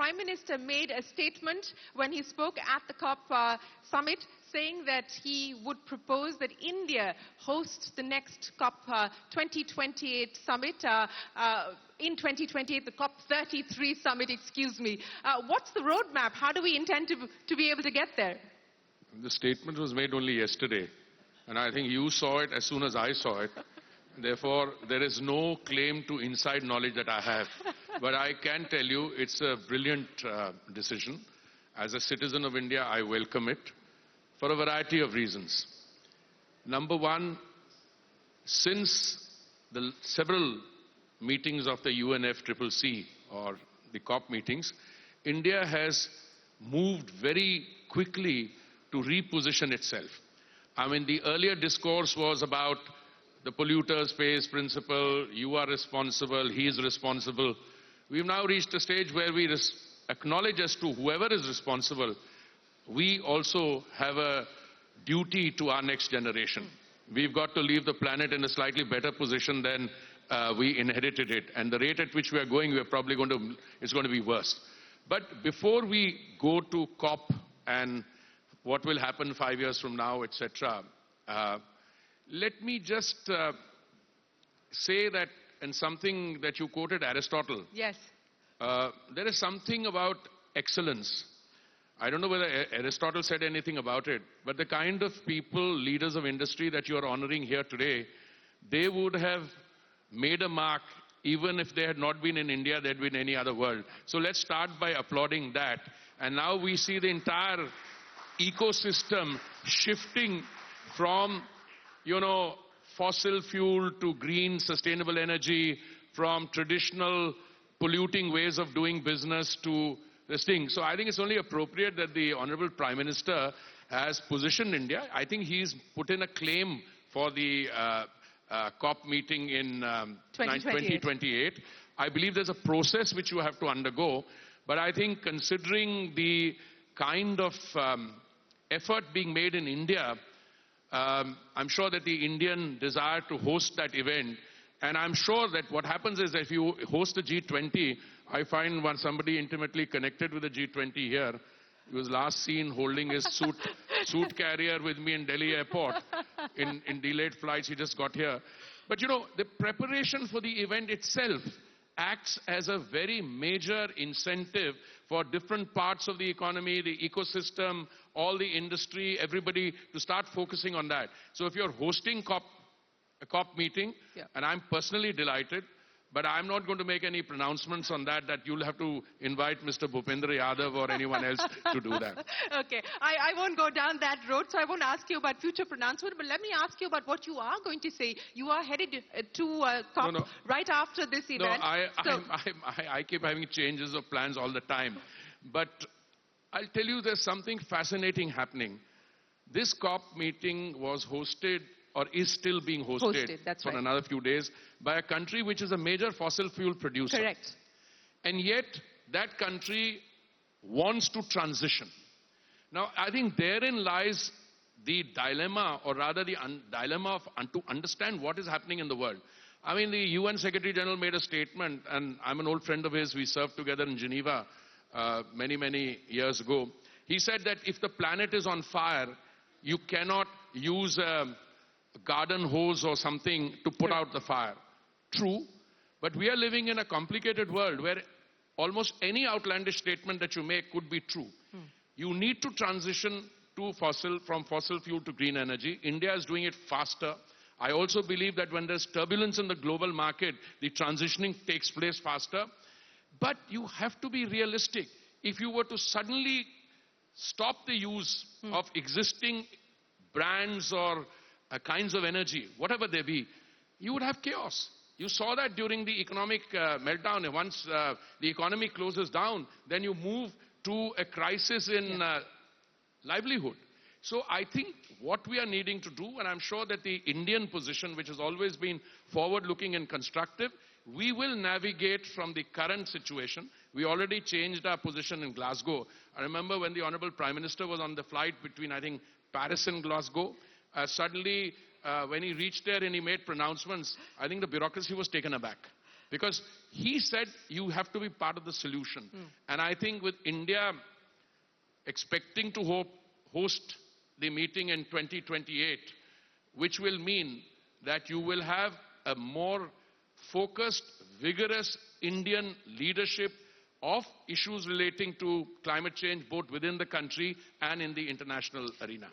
Prime Minister made a statement when he spoke at the COP summit, saying that he would propose that India host the next COP2028 summit in 2028, the COP33 summit, excuse me. What's the roadmap? How do we intend to be able to get there? The statement was made only yesterday, and I think you saw it as soon as I saw it. Therefore, there is no claim to inside knowledge that I have. But I can tell you it's a brilliant decision. As a citizen of India, I welcome it for a variety of reasons. Number one, since the several meetings of the UNFCCC or the COP meetings, India has moved very quickly to reposition itself. I mean, the earlier discourse was about the polluter pays principle, you are responsible, he is responsible. We've now reached a stage where we acknowledge as to whoever is responsible, we also have a duty to our next generation. We've got to leave the planet in a slightly better position than we inherited it. And the rate at which we are going, it's going to be worse. But before we go to COP and what will happen 5 years from now, etc., let me just say that, and something that you quoted Aristotle. Yes. There is something about excellence. I don't know whether Aristotle said anything about it, but the kind of people, leaders of industry that you are honoring here today, they would have made a mark even if they had not been in India, they'd been in any other world. So let's start by applauding that. And now we see the entire ecosystem shifting from, fossil fuel to green, sustainable energy, from traditional polluting ways of doing business to this thing. So I think it's only appropriate that the Honorable Prime Minister has positioned India. I think he's put in a claim for the COP meeting in 2028. I believe there's a process which you have to undergo. But I think considering the kind of effort being made in India, I'm sure that the Indian desire to host that event, and I'm sure that what happens is that if you host the G20, I find somebody intimately connected with the G20 here. He was last seen holding his suit carrier with me in Delhi airport in delayed flights. He just got here. But the preparation for the event itself acts as a very major incentive for different parts of the economy, the ecosystem, all the industry, everybody to start focusing on that. So if you're hosting a COP meeting, and I'm personally delighted, but I'm not going to make any pronouncements on that you'll have to invite Mr. Bhupendra Yadav or anyone else to do that. Okay, I won't go down that road, so I won't ask you about future pronouncement, but let me ask you about what you are going to say. You are headed to COP right after this event. No, I keep having changes of plans all the time. But I'll tell you there's something fascinating happening. This COP meeting was hosted or is still being hosted for another few days by a country which is a major fossil fuel producer. Correct. And yet that country wants to transition. Now, I think therein lies the dilemma, or rather the dilemma to understand what is happening in the world. I mean, the UN Secretary General made a statement, and I'm an old friend of his. We served together in Geneva many, many years ago. He said that if the planet is on fire, you cannot use a garden hose or something to put out the fire. True, but we are living in a complicated world where almost any outlandish statement that you make could be true. You need to transition from fossil fuel to green energy. India is doing it faster. I also believe that when there's turbulence in the global market, the transitioning takes place faster. But you have to be realistic. If you were to suddenly stop the use of existing brands or kinds of energy, whatever they be, you would have chaos. You saw that during the economic meltdown. Once the economy closes down, then you move to a crisis in livelihood. So I think what we are needing to do, and I'm sure that the Indian position, which has always been forward-looking and constructive, we will navigate from the current situation. We already changed our position in Glasgow. I remember when the Honorable Prime Minister was on the flight between, I think, Paris and Glasgow, suddenly when he reached there and he made pronouncements, I think the bureaucracy was taken aback. Because he said you have to be part of the solution. And I think with India expecting to host the meeting in 2028, which will mean that you will have a more focused, vigorous Indian leadership of issues relating to climate change, both within the country and in the international arena.